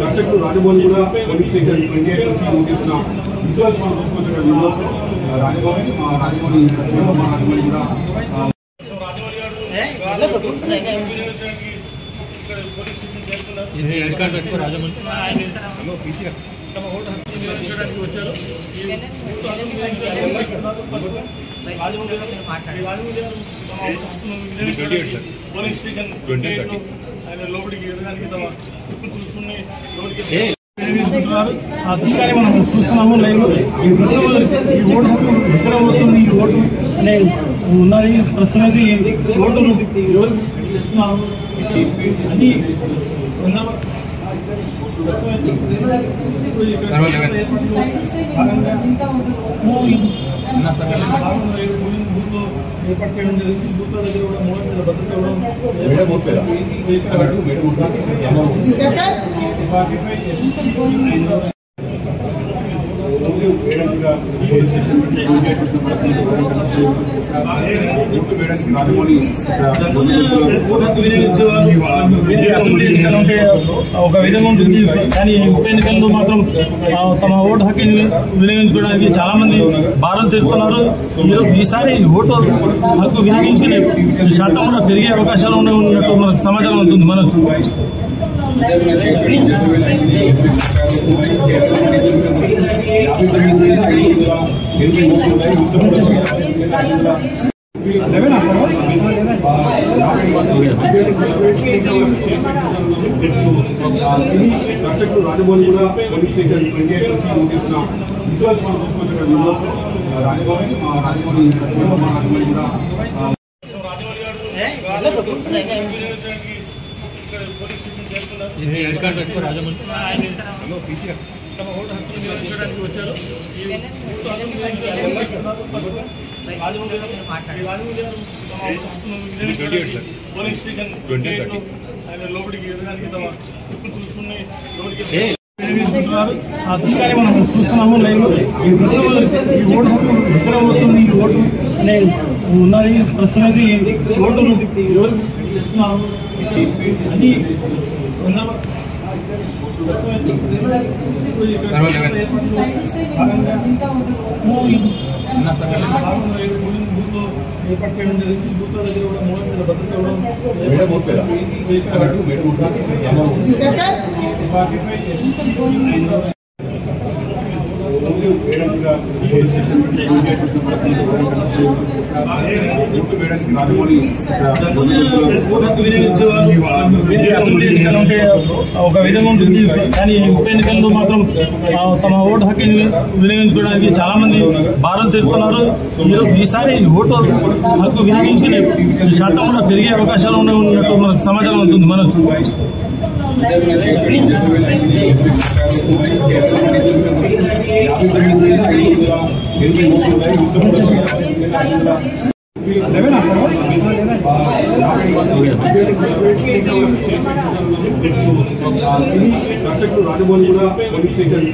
దర్శకుడు రాజమౌళి కూడా police station Vishwas మనం తీసుకొచ్చిన రాజమౌళి కూడా వచ్చారు. పోలీస్ స్టేషన్ ఆయన లోపలికి ఎదగడానికి తమ స్లిప్ చూసుకుని ఆ దృశ్యాన్ని మనం చూస్తున్నాము. లైవ్ ఈ ఓటు ఎక్కడ అవుతుంది, ఈ ఓటు అనే ఉన్నది ప్రస్తుతానికి ఓటును ఎవరు చేస్తున్నారు అని ఏర్పాటు చేయడం జరిగింది. బూత్ల దగ్గర కూడా 300 భద్రత ఉంటే ఒక విధంగా ఉంటుంది. కానీ ఉప ఎన్నికల్లో మాత్రం తమ ఓటు హక్కుని వినియోగించుకోవడానికి చాలా మంది భారత్ తిరుగుతున్నారు. ఈసారి ఓటు హక్కు వినియోగించుకునే శాతం కూడా పెరిగే అవకాశాలు ఉన్నట్టు మనకు సమాచారం ఉంటుంది. మనకు దర్శకుడు రాజమౌళి కూడా పోలీస్ స్టేషన్ విశ్వాస్ మనం తీసుకొచ్చిన రాజమౌళి కూడా తమ ఓటు హక్కును వినియోగించడానికి వచ్చారు. పోలీస్ స్టేషన్ ఆయన లోపలికి ఎదగడానికి తమ స్లిప్ చూసుకుని ఆ దృశ్యాన్ని మనం చూస్తున్నాము. లైవ్ ఈ ఓటు ఎక్కడ అవుతుంది, ఈ ఓటు అనే ఉన్నది ప్రస్తుతానికి ఓటును ఎవరు చేస్తున్నారు అని ఏర్పాటు చేయడం జరిగింది. బూత్ల దగ్గర కూడా 300 భద్రత ఉంటే ఒక విధంగా ఉంటుంది. కానీ ఉప ఎన్నికల్లో మాత్రం తమ ఓటు హక్కుని వినియోగించుకోవడానికి చాలా మంది భారత్ తిరుగుతున్నారు. ఈసారి ఓటు హక్కు వినియోగించుకునే శాతం కూడా పెరిగే అవకాశాలు ఉన్నట్టు మనకు సమాచారం ఉంటుంది. మనకు దర్శకుడు రాజమౌళి కూడా పోలీస్ స్టేషన్